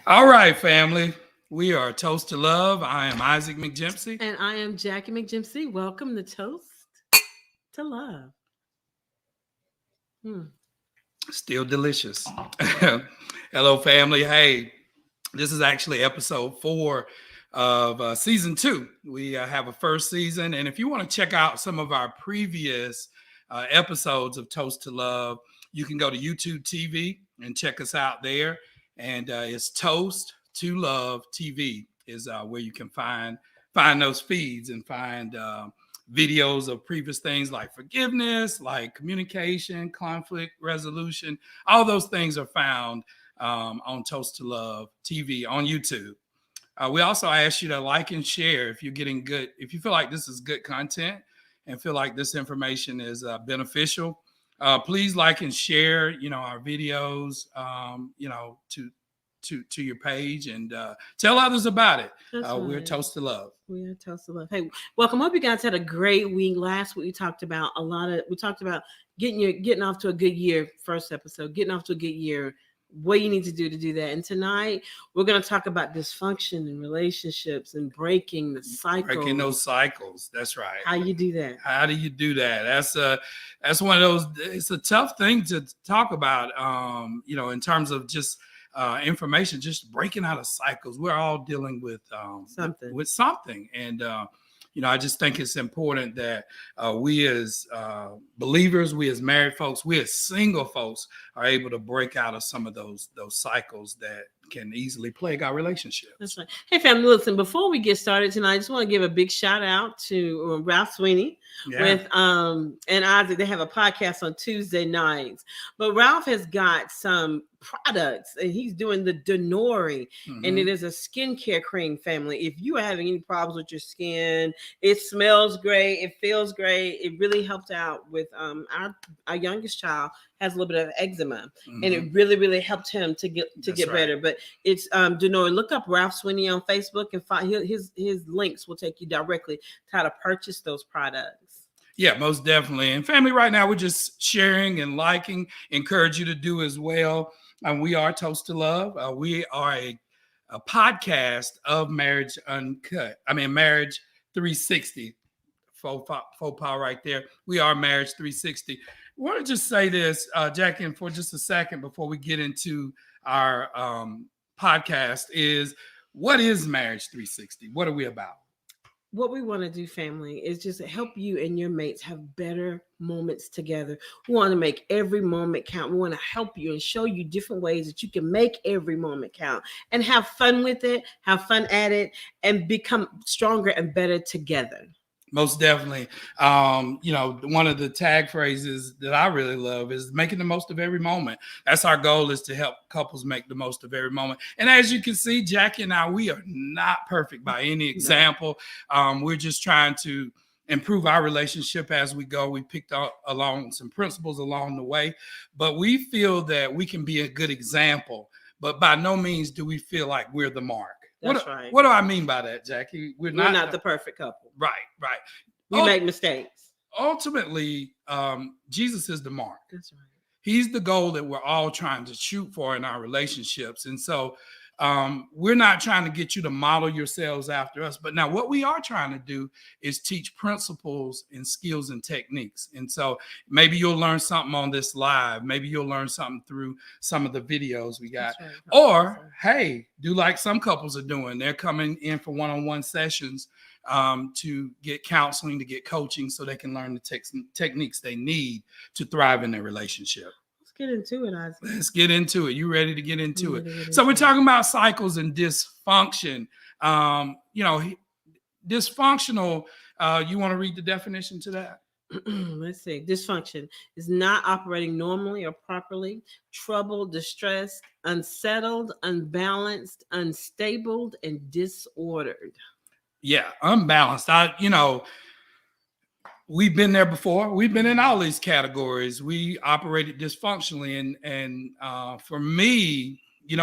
All right, family. We are Toast to Love. I am Isaac McGimpsey. And I am Jackie McGimpsey. Welcome to Toast to Love. Hmm. Still delicious. Hello, family. Hey, this is actually episode 4 of season 2. We have a first season. And if you want to check out some of our previous episodes of Toast to Love, you can go to YouTube TV and check us out there. And it's Toast to Love TV is where you can find those feeds and find videos of previous things like forgiveness, like communication, conflict resolution. All those things are found on Toast to Love TV on YouTube. We also ask you to like and share if you're getting good, if you feel like this is good content and feel like this information is beneficial. Please like and share, our videos, to your page and tell others about it. We're Right. Toast to Love. We are Toast to Love. Hey, welcome. Hope you guys had a great week. Last week we talked about getting off to a good year. First episode, getting off to a good year. What you need to do that. And tonight we're going to talk about dysfunction in relationships and breaking the cycle. Breaking those cycles. That's right. How you do that? How do you do that? That's one of those. It's a tough thing to talk about. In terms of just information, just breaking out of cycles. We're all dealing with something, and I just think it's important that we as believers, we as married folks, we as single folks are able to break out of some of those cycles that can easily plague our relationships. That's right. Hey, family, listen, before we get started tonight, I just want to give a big shout out to Ralph Sweeney with and Isaac. They have a podcast on Tuesday nights. But Ralph has got some products and he's doing the Denori, and it is a skincare cream, family. If you are having any problems with your skin, it smells great, it feels great. It really helped out with our youngest child has a little bit of eczema, and it really helped him to get better. But it's Denori. Look up Ralph Sweeney on Facebook and find his links will take you directly to how to purchase those products. Yeah, most definitely. And family, right now we're just sharing and liking. Encourage you to do as well. We are Toast to Love. We are a podcast of Marriage Uncut. Marriage 360. Faux pas right there. We are Marriage 360. I want to just say this, Jackie, and for just a second before we get into our podcast is, what is Marriage 360? What are we about? What we want to do, family, is just help you and your mates have better moments together. We want to make every moment count. We want to help you and show you different ways that you can make every moment count and have fun with it, have fun at it, and become stronger and better together. Most definitely. One of the tag phrases that I really love is making the most of every moment. That's our goal, is to help couples make the most of every moment. And as you can see, Jackie and I, we are not perfect by any example. We're just trying to improve our relationship as we go. We picked up along some principles along the way, but we feel that we can be a good example, but by no means do we feel like we're the mark. That's right. What do I mean by that, Jackie? We're not the perfect couple. Right. We make mistakes. Ultimately, Jesus is the mark. That's right. He's the goal that we're all trying to shoot for in our relationships. And so we're not trying to get you to model yourselves after us. But now what we are trying to do is teach principles and skills and techniques. And so maybe you'll learn something on this live. Maybe you'll learn something through some of the videos we got. Right. Or, hey, do like some couples are doing. They're coming in for one-on-one sessions to get counseling, to get coaching, so they can learn the techniques they need to thrive in their relationship. Get into it, Isaac. Let's get into it. You ready to get into it? So we're talking about cycles and dysfunction. Dysfunctional. You want to read the definition to that? Let's see. Dysfunction is not operating normally or properly, troubled, distressed, unsettled, unbalanced, unstable, and disordered. Yeah, unbalanced. We've been there before. We've been in all these categories. We operated dysfunctionally. And for me,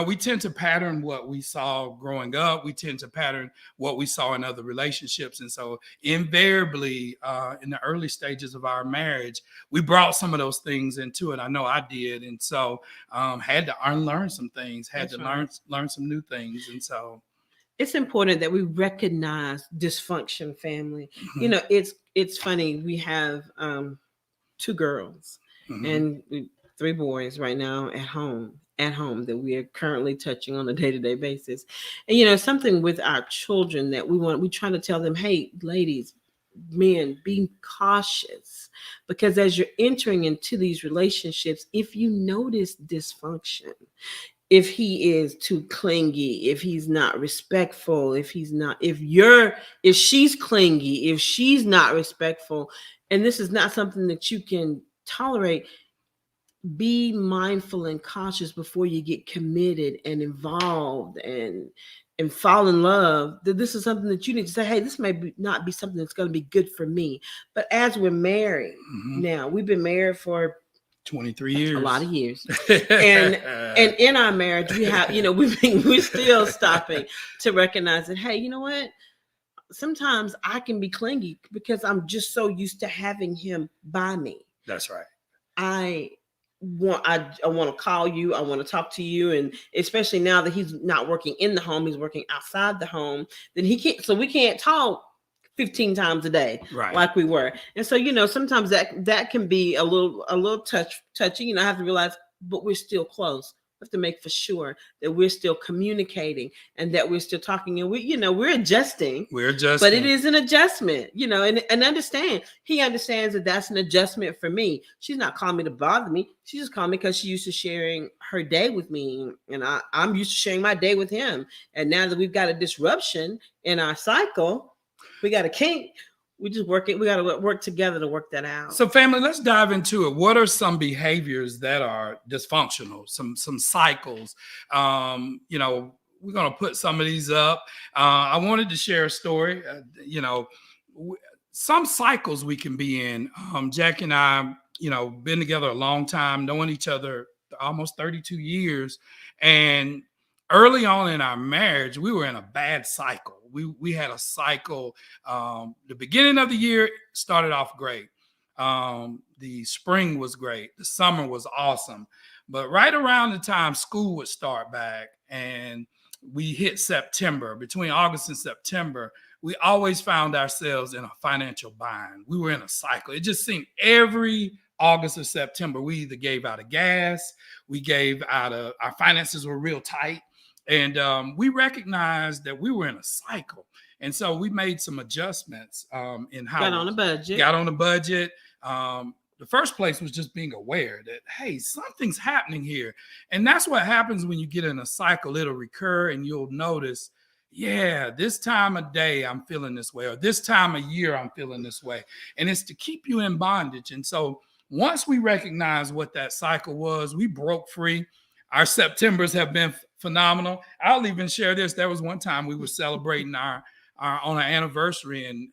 we tend to pattern what we saw growing up. We tend to pattern what we saw in other relationships. And so invariably, in the early stages of our marriage, we brought some of those things into it. I know I did. And so had to unlearn some things, That's learn some new things. And so it's important that we recognize dysfunction, family. mhm, It's funny. We have 2 girls and 3 boys right now at home that we are currently touching on a day-to-day basis. And something with our children that we try to tell them, hey, ladies, men, be cautious, because as you're entering into these relationships, if you notice dysfunction, if he is too clingy, if he's not respectful, if she's clingy, if she's not respectful, and this is not something that you can tolerate, be mindful and cautious before you get committed and involved and fall in love. That this is something that you need to say, hey, this may not be something that's going to be good for me. But as we're married now, we've been married for 23 years, a lot of years, and in our marriage we have, we're still stopping to recognize that, hey, you know what, sometimes I can be clingy because I'm just so used to having him by me. That's right. I want to call you, I want to talk to you, and especially now that he's not working in the home, he's working outside the home, then we can't talk 15 times a day, right, like we were. And so sometimes that can be a little touchy. I have to realize, but we're still close. We have to make for sure that we're still communicating and that we're still talking, and we're adjusting. But it is an adjustment, and understand, he understands that that's an adjustment for me. She's not calling me to bother me. She just called me because she's used to sharing her day with me, and I'm used to sharing my day with him. And now that we've got a disruption in our cycle, we got a kink. We got to work together to work that out. So family, let's dive into it. What are some behaviors that are dysfunctional? Some cycles. We're going to put some of these up. I wanted to share a story. Some cycles we can be in. Jackie and I, been together a long time, knowing each other almost 32 years. And early on in our marriage, we were in a bad cycle. We had a cycle. The beginning of the year started off great. The spring was great. The summer was awesome. But right around the time school would start back and we hit September, between August and September, we always found ourselves in a financial bind. We were in a cycle. It just seemed every August or September, we either gave out of gas, our finances were real tight. And we recognized that we were in a cycle. And so we made some adjustments in how got on a budget. The first place was just being aware that, hey, something's happening here. And that's what happens when you get in a cycle. It'll recur and you'll notice, yeah, this time of day I'm feeling this way, or this time of year I'm feeling this way. And it's to keep you in bondage. And so once we recognized what that cycle was, we broke free. Our Septembers have been phenomenal. I'll even share this. There was one time we were celebrating our anniversary, and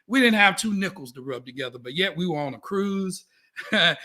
we didn't have 2 nickels to rub together, but yet we were on a cruise on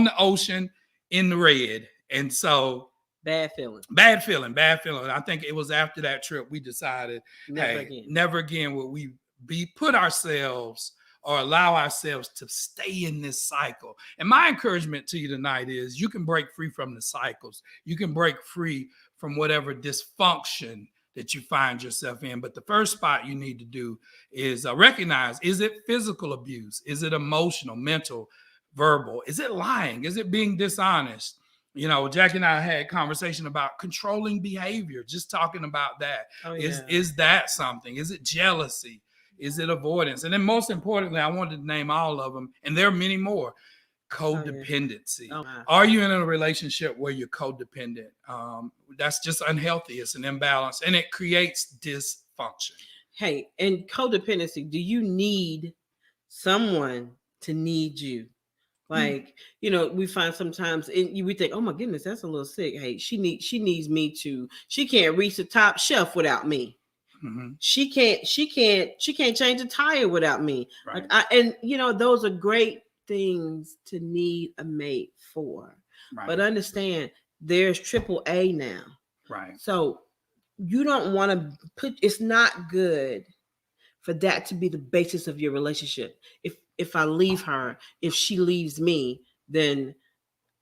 the ocean in the red. And so bad feeling. I think it was after that trip we decided, never again will we put ourselves or allow ourselves to stay in this cycle. And my encouragement to you tonight is you can break free from the cycles. You can break free from whatever dysfunction that you find yourself in. But the first spot you need to do is recognize, is it physical abuse? Is it emotional, mental, verbal? Is it lying? Is it being dishonest? Jackie and I had a conversation about controlling behavior, just talking about that. Oh, yeah. Is that something? Is it jealousy? Is it avoidance? And then most importantly, I wanted to name all of them, and there are many more. Codependency. Oh, yeah. Are you in a relationship where you're codependent? That's just unhealthy. It's an imbalance, and it creates dysfunction. Hey, in codependency, do you need someone to need you? Like, we find sometimes we think, oh my goodness, that's a little sick. Hey, she needs me she can't reach the top shelf without me. Mm-hmm. She can't change a tire without me. Right. Those are great things to need a mate for. Right. But understand, there's triple A now. Right. So you don't want to it's not good for that to be the basis of your relationship. If I leave her, if she leaves me, then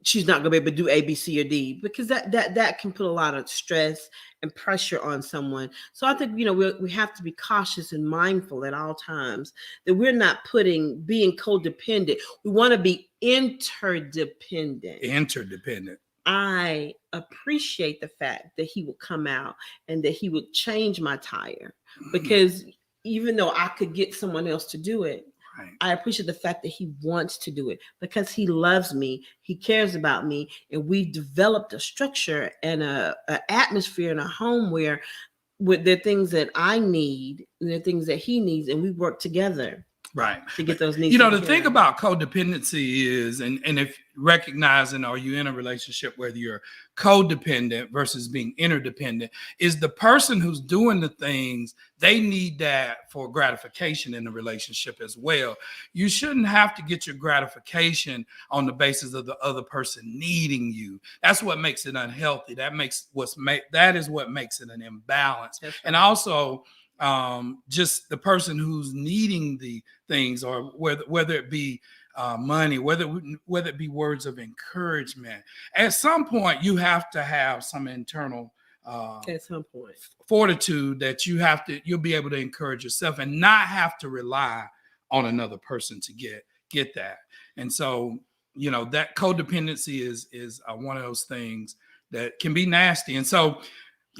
she's not gonna be able to do A, B, C, or D, because that can put a lot of stress and pressure on someone. So I think we have to be cautious and mindful at all times that we're not being codependent. We want to be interdependent. Interdependent. I appreciate the fact that he would come out and that he would change my tire, because even though I could get someone else to do it, right, I appreciate the fact that he wants to do it because he loves me, he cares about me, and we've developed a structure and a atmosphere in a home where there are things that I need and there are things that he needs, and we work together. Right. To get those needs. The thing about codependency is, and if recognizing, are you in a relationship where you're codependent versus being interdependent, is the person who's doing the things, they need that for gratification in the relationship as well. You shouldn't have to get your gratification on the basis of the other person needing you. That's what makes it unhealthy. That is what makes it an imbalance. Right. And also, just the person who's needing the things, or whether it be money, whether it be words of encouragement, at some point you have to have some internal at some point fortitude that you'll be able to encourage yourself and not have to rely on another person to get that. And so that codependency is one of those things that can be nasty. And so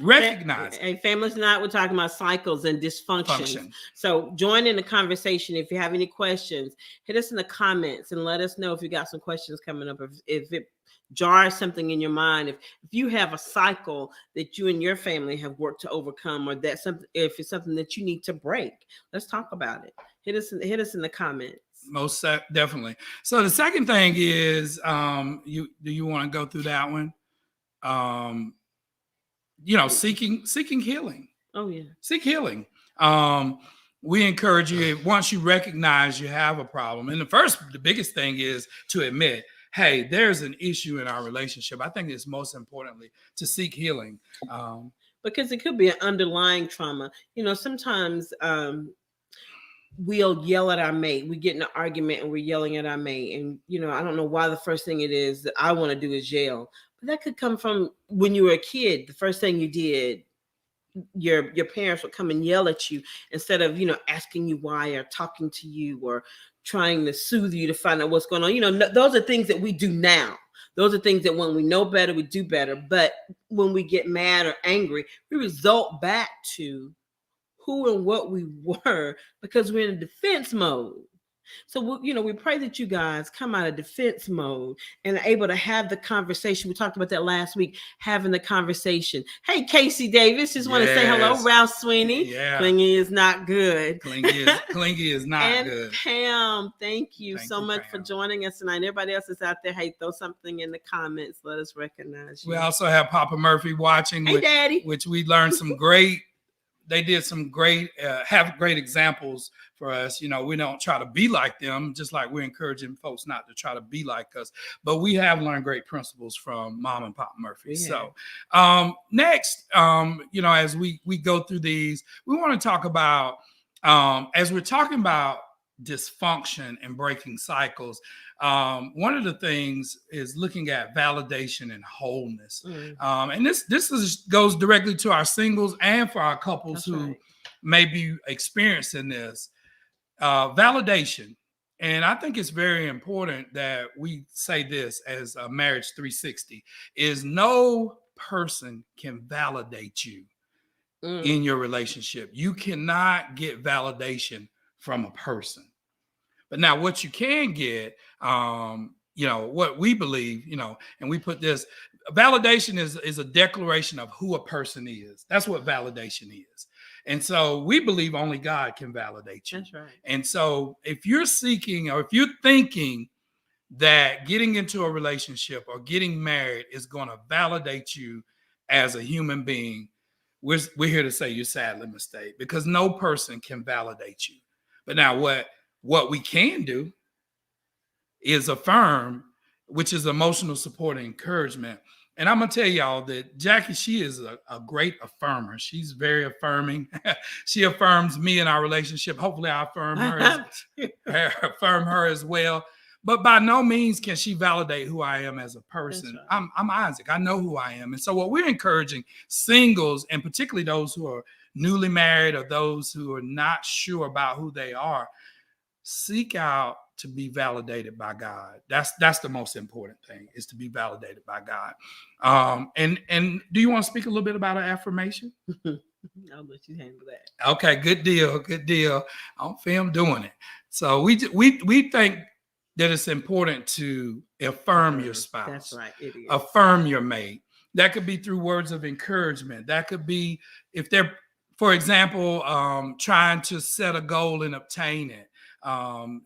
recognize. Hey, Family Tonight, we're talking about cycles and dysfunction. So join in the conversation. If you have any questions, hit us in the comments and let us know if you got some questions coming up. If it jars something in your mind, if you have a cycle that you and your family have worked to overcome, or if it's something that you need to break, let's talk about it. Hit us in the comments. Most definitely. So the second thing is, do you want to go through that one? Seeking healing. Oh yeah. Seek healing. We encourage you, once you recognize you have a problem, and the biggest thing is to admit, hey, there's an issue in our relationship. I think it's most importantly to seek healing. Because it could be an underlying trauma. Sometimes we'll yell at our mate. We get in an argument and we're yelling at our mate. And, I don't know why the first thing it is that I want to do is yell. But that could come from when you were a kid. The first thing you did, your parents would come and yell at you instead of, asking you why, or talking to you, or trying to soothe you to find out what's going on. Those are things that we do now. Those are things that when we know better, we do better. But when we get mad or angry, we result back to who and what we were, because we're in defense mode. So, we pray that you guys come out of defense mode and are able to have the conversation. We talked about that last week, having the conversation. Hey, Casey Davis, just want to say hello. Ralph Sweeney. Yeah. Clingy is not good. Clingy is not and good. Pam, thank you so much for joining us tonight. Everybody else is out there. Hey, throw something in the comments. Let us recognize you. We also have Papa Murphy watching. Hey, Daddy. Which we learned some great. They did some great, have great examples for us. We don't try to be like them, just like we're encouraging folks not to try to be like us. But we have learned great principles from Mom and Pop Murphy. Yeah. So next, as we go through these, we want to talk about, as we're talking about dysfunction and breaking cycles, one of the things is looking at validation and wholeness. And this goes directly to our singles and for our couples. That's who right. may be experiencing this validation. And I think it's very important that we say this as a Marriage 360, is no person can validate you in your relationship. You cannot get validation from a person. But now what you can get, what we believe, and we put this, validation is a declaration of who a person is. That's what validation is. And so we believe only God can validate you. That's right. And so if you're seeking, or if you're thinking that getting into a relationship or getting married is going to validate you as a human being, we're here to say you're sadly mistaken, because no person can validate you. But now what we can do is affirm, which is emotional support and encouragement. And I'm going to tell y'all that Jackie, she is a great affirmer. She's very affirming. She affirms me in our relationship. Hopefully I affirm her as well. But by no means can she validate who I am as a person. Right. I'm Isaac. I know who I am. And so what we're encouraging singles, and particularly those who are newly married or those who are not sure about who they are, seek out to be validated by God. That's the most important thing, is to be validated by God. And do you want to speak a little bit about an affirmation? I'll let you handle that. Okay, good deal. I don't film doing it. So we think that it's important to affirm your spouse. That's right. It is. Affirm your mate. That could be through words of encouragement. That could be if they're, for example, trying to set a goal and obtain it.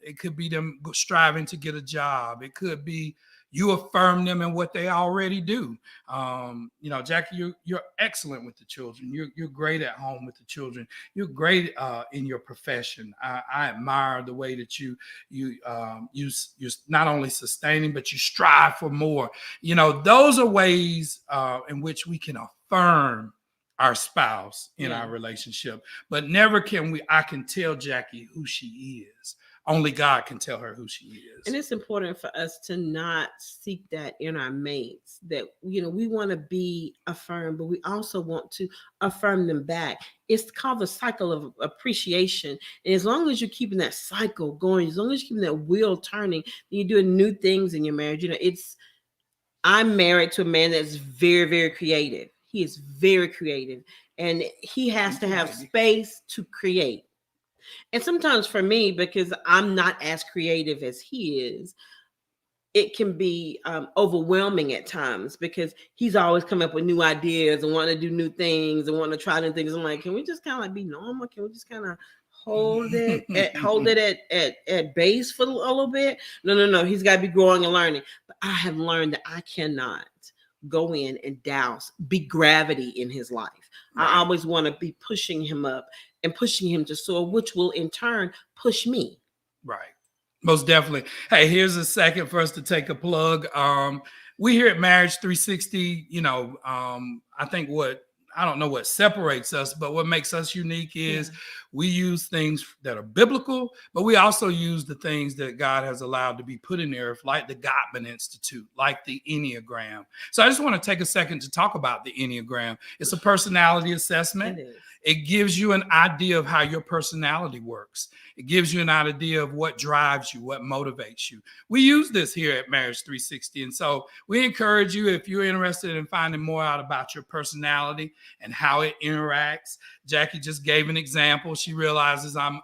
It could be them striving to get a job. It could be you affirm them in what they already do. Jackie, you're excellent with the children. You're great at home with the children. You're great in your profession. I admire the way that you're not only sustaining, but you strive for more. Those are ways in which we can affirm our spouse in our relationship, but never I can tell Jackie who she is. Only God can tell her who she is. And it's important for us to not seek that in our mates, that, we want to be affirmed, but we also want to affirm them back. It's called the cycle of appreciation. And as long as you're keeping that cycle going, as long as you're keeping that wheel turning, you're doing new things in your marriage. I'm married to a man that's very, very creative. He is very creative, and he has to have space to create. And sometimes for me, because I'm not as creative as he is, it can be overwhelming at times, because he's always coming up with new ideas and wanting to do new things and wanting to try new things. I'm like, can we just kind of be normal? Can we just kind of hold it at base for a little bit? No. He's got to be growing and learning. But I have learned that I cannot go in and douse, be gravity in his life. Right. I always want to be pushing him up and pushing him to soar, which will in turn push me. Right. Most definitely. Hey, here's a second for us to take a plug. We here at Marriage 360, I think I don't know what separates us, but what makes us unique is we use things that are biblical, but we also use the things that God has allowed to be put in the earth, like the Gottman Institute, like the Enneagram. So I just want to take a second to talk about the Enneagram. It's a personality assessment. It gives you an idea of how your personality works. It gives you an idea of what drives you, what motivates you. We use this here at Marriage 360. And so we encourage you, if you're interested in finding more out about your personality and how it interacts. Jackie just gave an example. She realizes I'm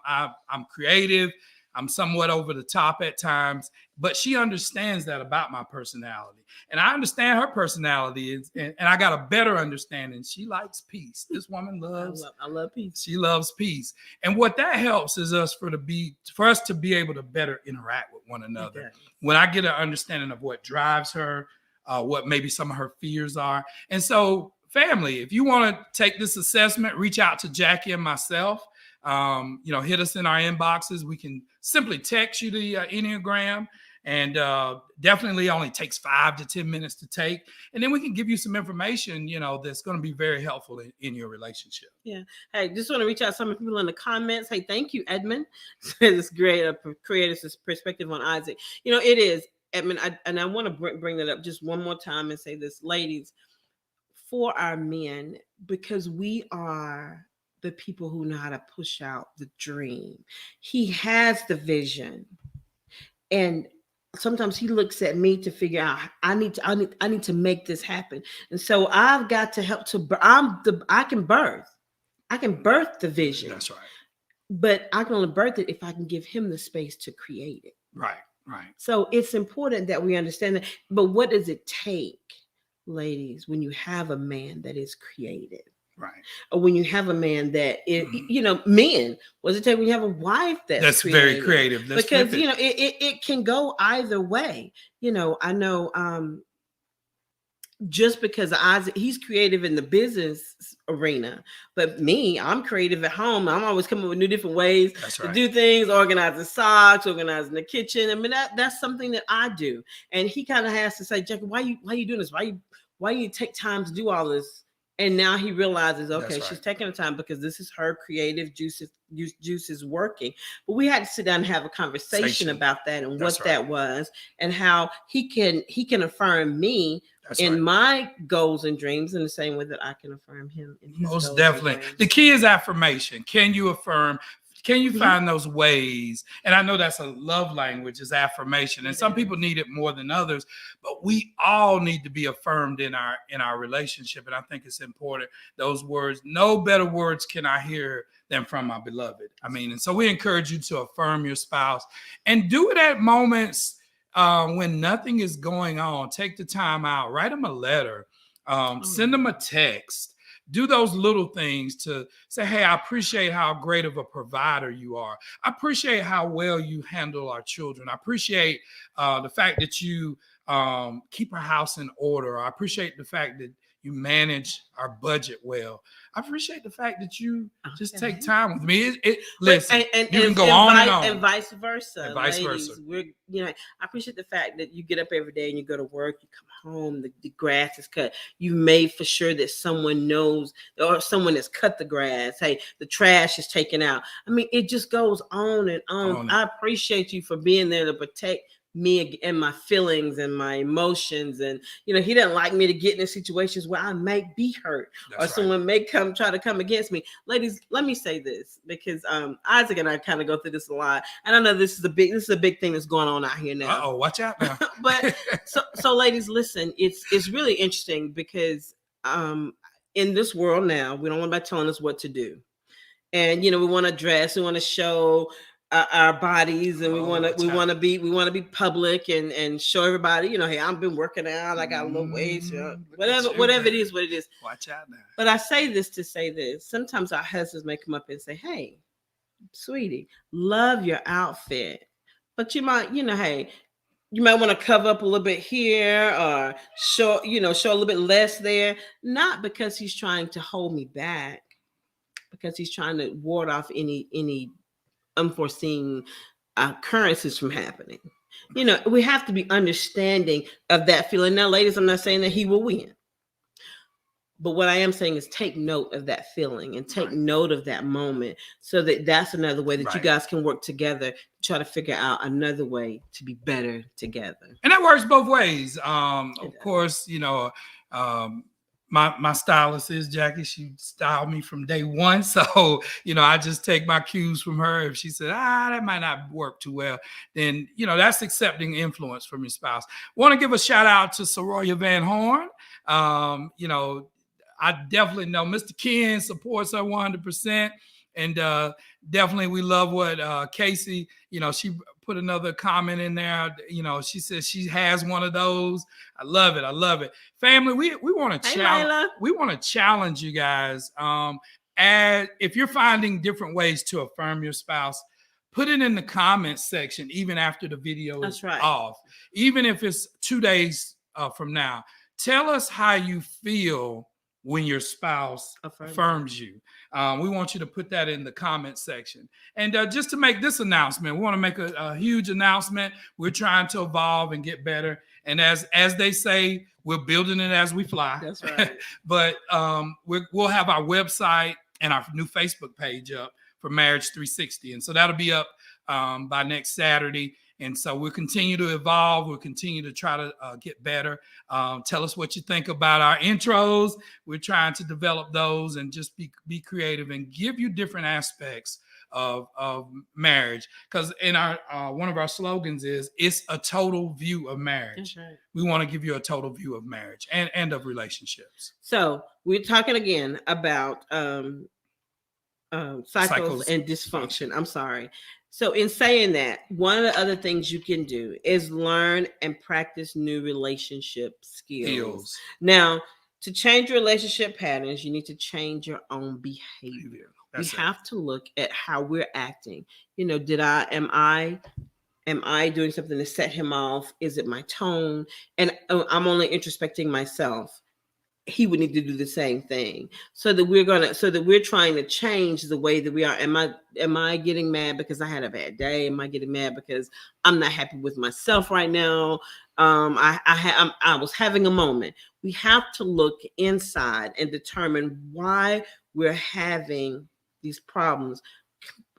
creative. I'm somewhat over the top at times, but she understands that about my personality. And I understand her personality, and I got a better understanding. She likes peace. This woman loves. I love peace. She loves peace. And what that helps is for us to be able to better interact with one another. Okay. When I get an understanding of what drives her, what maybe some of her fears are. And so, family, if you want to take this assessment, reach out to Jackie and myself. Hit us in our inboxes. We can simply text you the Enneagram, and definitely only takes 5 to 10 minutes to take. And then we can give you some information, that's going to be very helpful in your relationship. Yeah. Hey, just want to reach out to some people in the comments. Hey, thank you, Edmund. It's great creative perspective on Isaac. It is, Edmund, I want to bring that up just one more time and say this, ladies, for our men, because we are the people who know how to push out the dream. He has the vision, and sometimes he looks at me to figure out I need to make this happen. And so I've got to help I can birth the vision. That's right. But I can only birth it if I can give him the space to create it. Right. So it's important that we understand that. But what does it take, ladies, when you have a man that is creative? Right. Or when you have a man that is, men, what does it take when you have a wife that's creative? Very creative? Because, it can go either way. I know just because Isaac, he's creative in the business arena, but me, I'm creative at home. I'm always coming up with new different ways to do things, organizing socks, organizing the kitchen. I mean, that's something that I do. And he kind of has to say, Jackie, why you doing this? why you take time to do all this? And now he realizes, okay, That's she's right. taking the time because this is her creative juices working. But we had to sit down and have a conversation about that and That's what right. that was, and how he can affirm me That's in right. my goals and dreams in the same way that I can affirm him in his Most goals definitely. and dreams. The key is affirmation. Can you affirm? Can you Mhm. find those ways? And I know that's a love language, is affirmation. And some people need it more than others, but we all need to be affirmed in our relationship. And I think it's important. Those words, no better words can I hear than from my beloved. I mean, and so we encourage you to affirm your spouse and do it at moments when nothing is going on. Take the time out, write them a letter, send them a text. Do those little things to say, hey, I appreciate how great of a provider you are. I appreciate how well you handle our children. I appreciate the fact that you keep our house in order. I appreciate the fact that you manage our budget well. I appreciate the fact that you just take time with me. Listen, you can go on and on. And vice versa. And vice Ladies, versa. I appreciate the fact that you get up every day and you go to work, you come home, the grass is cut. You made for sure that someone knows, or someone has cut the grass. Hey, the trash is taken out. I mean, it just goes on and on. I appreciate you for being there to protect me and my feelings and my emotions. And he didn't like me to get in situations where I might be hurt. That's or someone may try to come against me. Ladies, let me say this, because Isaac and I kind of go through this a lot, and I know this is a big thing that's going on out here now. Oh, watch out now. But so ladies, listen, it's really interesting, because in this world now, we don't want anybody telling us what to do. And we want to dress, we want to show our bodies, and we want to be public and show everybody, hey, I've been working out, I got a little waist, whatever it is, what it is. Watch out now. But I say this to say this: sometimes our husbands may come up and say, hey, sweetie, love your outfit, but you might, hey, you might want to cover up a little bit here, or show a little bit less there. Not because he's trying to hold me back, because he's trying to ward off any unforeseen occurrences from happening. We have to be understanding of that feeling. Now, ladies, I'm not saying that he will win, but what I am saying is take note of that feeling and take note of that moment, so that that's another way that you guys can work together to try to figure out another way to be better together. And that works both ways. Of course, my stylist is Jackie. She styled me from day one. So, I just take my cues from her. If she said, that might not work too well, then, that's accepting influence from your spouse. Want to give a shout out to Soroya Van Horn. I definitely know Mr. Ken supports her 100%. And definitely we love what Casey, she put another comment in there. She says she has one of those. I love it. I love it. Family, we want to challenge you guys. And if you're finding different ways to affirm your spouse, put it in the comments section, even after the video is off. Even if it's 2 days from now, tell us how you feel when your spouse affirms you. We want you to put that in the comment section. And just to make this announcement, we want to make a huge announcement. We're trying to evolve and get better. And as they say, we're building it as we fly. That's right. But we'll have our website and our new Facebook page up for Marriage 360. And so that'll be up by next Saturday. And so we'll continue to evolve. We'll continue to try to get better. Tell us what you think about our intros. We're trying to develop those and just be creative and give you different aspects of marriage. Because in our one of our slogans is, it's a total view of marriage. That's right. We want to give you a total view of marriage and of relationships. So we're talking again about cycles and dysfunction. I'm sorry. So in saying that, one of the other things you can do is learn and practice new relationship skills. Now, to change your relationship patterns, you need to change your own behavior. We have to look at how we're acting. Am I doing something to set him off? Is it my tone? And I'm only introspecting myself. He would need to do the same thing, so that we're trying to change the way that we are. Am I getting mad because I had a bad day? Am I getting mad because I'm not happy with myself right now? I was having a moment. we have to look inside and determine why we're having these problems.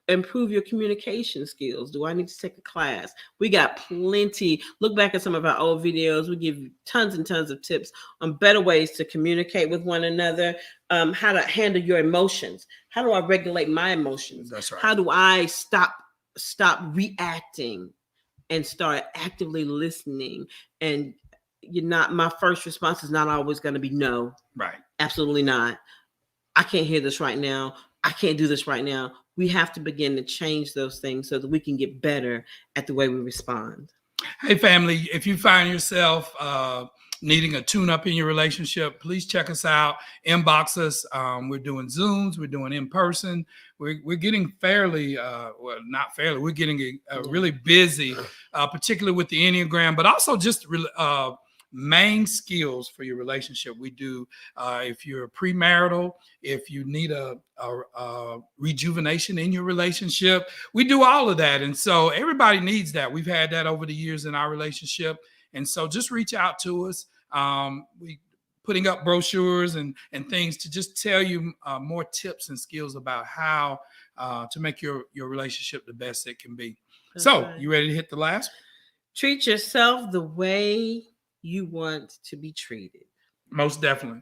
Improve your communication skills. Do I need to take a class? We got plenty. Look back at some of our old videos. We give you tons and tons of tips on better ways to communicate with one another, how to handle your emotions. How do I regulate my emotions? That's right. How do I stop reacting and start actively listening? And my first response is not always going to be no. Right. Absolutely not. I can't hear this right now. I can't do this right now. We have to begin to change those things so that we can get better at the way we respond. Hey, family, if you find yourself needing a tune-up in your relationship, please check us out. Inbox us. We're doing Zooms. We're doing in-person. We're getting fairly, not fairly, we're getting really busy, particularly with the Enneagram, but also just main skills for your relationship. We do, if you're premarital, if you need a rejuvenation in your relationship, we do all of that. And so everybody needs that. We've had that over the years in our relationship. And so just reach out to us. We putting up brochures and things to just tell you more tips and skills about how to make your relationship the best it can be. That's so right. You ready to hit the last? Treat yourself the way you want to be treated. Most definitely.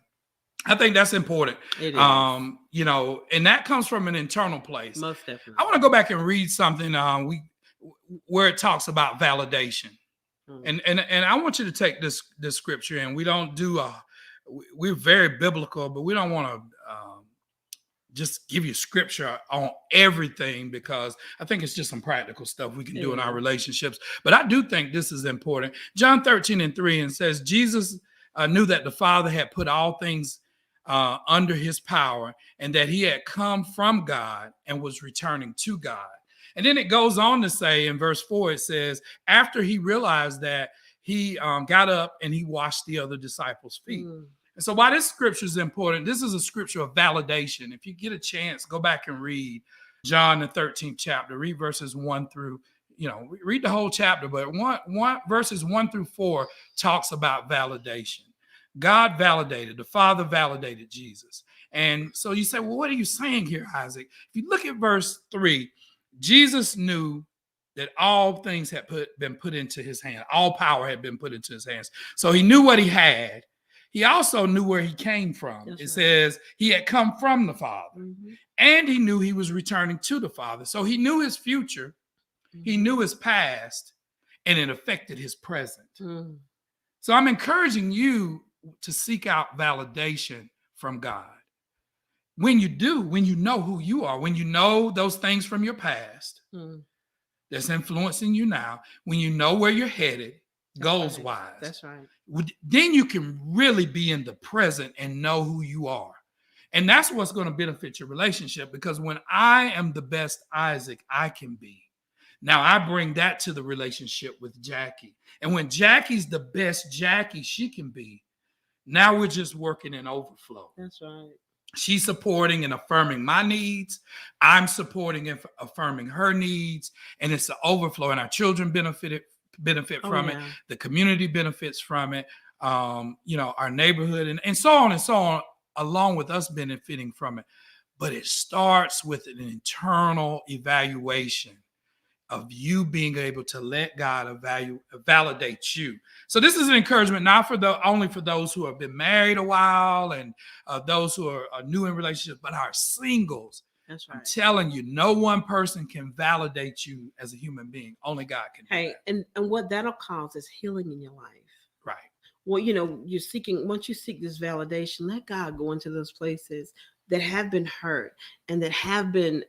I think that's important. It is. You know, and that comes from an internal place. Most definitely. I want to go back and read something where it talks about validation. And I want you to take this scripture, and we don't do we're very biblical, but we don't want to just give you scripture on everything, because I think it's just some practical stuff we can do in our relationships. But I do think this is important. John 13:3 and says, Jesus knew that the Father had put all things under his power, and that he had come from God and was returning to God. And then it goes on to say in verse 4, it says, after he realized that, he got up and he washed the other disciples' feet. And so why this scripture is important, this is a scripture of validation. If you get a chance, go back and read John, the 13th chapter, read verses 1 through, read the whole chapter, but verses 1 through 4 talks about validation. God validated, the Father validated Jesus. And so you say, well, what are you saying here, Isaac? If you look at verse 3, Jesus knew that all things had been put into his hand. All power had been put into his hands. So he knew what he had. He also knew where he came from. That's right. Says he had come from the Father. And he knew he was returning to the Father. So he knew his future. He knew his past, and it affected his present. So I'm encouraging you to seek out validation from God. When you do, when you know who you are, when you know those things from your past that's influencing you now, when you know where you're headed, goals-wise. That's right. Then you can really be in the present and know who you are. And that's what's going to benefit your relationship, because when I am the best Isaac I can be, now I bring that to the relationship with Jackie. And when Jackie's the best Jackie she can be, now we're just working in overflow. That's right. She's supporting and affirming my needs. I'm supporting and affirming her needs. And it's an overflow. And our children benefit from it. The community benefits from it. Our neighborhood and so on, along with us benefiting from it. But it starts with an internal evaluation of you being able to let God validate you. So this is an encouragement, not only for those who have been married a while and those who are new in relationships, but our singles. That's right. I'm telling you, no one person can validate you as a human being. Only God can. Hey, and what that'll cause is healing in your life. Right. Well, you're seeking, once you seek this validation, let God go into those places that have been hurt and that have been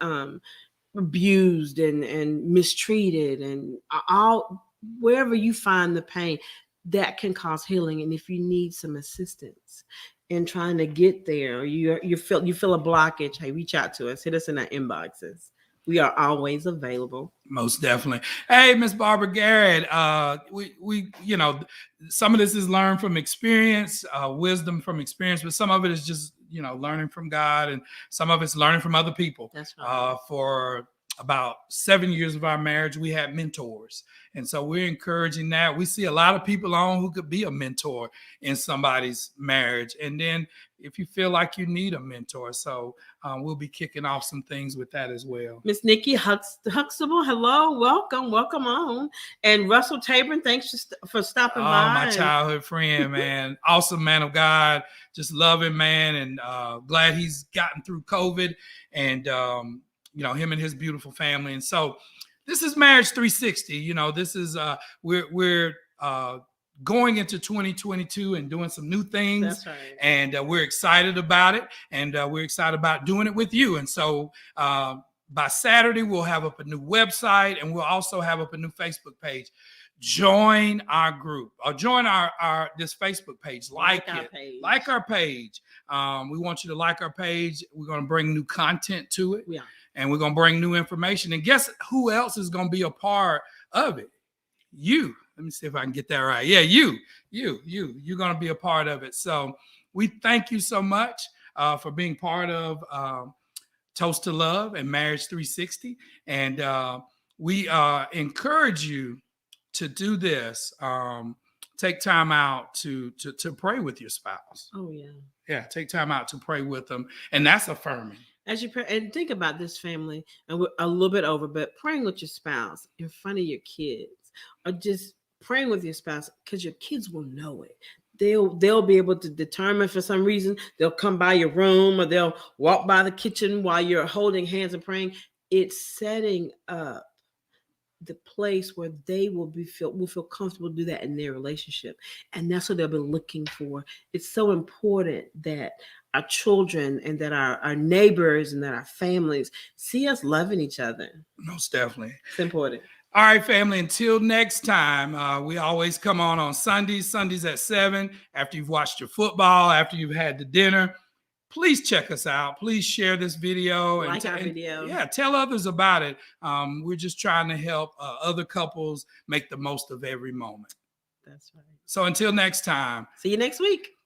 abused and mistreated, and all wherever you find the pain, that can cause healing. And if you need some assistance in trying to get there, or you feel a blockage, hey, reach out to us. Hit us in our inboxes. We are always available. Most definitely. Hey, Miss Barbara Garrett, we some of this is learned from experience, wisdom from experience, but some of it is just learning from God, and some of it's learning from other people. That's right. For about 7 years of our marriage, we had mentors. And so we're encouraging that. We see a lot of people on who could be a mentor in somebody's marriage. And then if you feel like you need a mentor, so we'll be kicking off some things with that as well. Miss Nikki Huxtable, hello, welcome on. And Russell Tabor, thanks for stopping by. My childhood friend, man. Awesome man of God. Just love him, man. And glad he's gotten through COVID and, him and his beautiful family. And so this is Marriage 360. This is, we're going into 2022 and doing some new things. That's right. And we're excited about it. And we're excited about doing it with you. And so by Saturday, we'll have up a new website and we'll also have up a new Facebook page. Join our group or join our this Facebook page. Like our page. We want you to like our page. We're going to bring new content to it. Yeah. And we're going to bring new information. And guess who else is going to be a part of it? You. Let me see if I can get that right. Yeah, you're going to be a part of it. So we thank you so much for being part of Toast to Love and Marriage 360. And we encourage you to do this. Take time out to pray with your spouse. Oh, yeah. Yeah, take time out to pray with them. And that's affirming. As you pray, and think about this, family, and we're a little bit over, but praying with your spouse in front of your kids, or just praying with your spouse, because your kids will know it. They'll be able to determine, for some reason, they'll come by your room or they'll walk by the kitchen while you're holding hands and praying. It's setting up the place where they will feel comfortable to do that in their relationship. And that's what they'll be looking for. It's so important that our children and that our neighbors and that our families see us loving each other. Most definitely. It's important. All right, family, until next time, we always come on Sundays at 7, after you've watched your football, after you've had the dinner. Please check us out. Please share this video. Like our video. Yeah, tell others about it. We're just trying to help other couples make the most of every moment. That's right. So until next time. See you next week.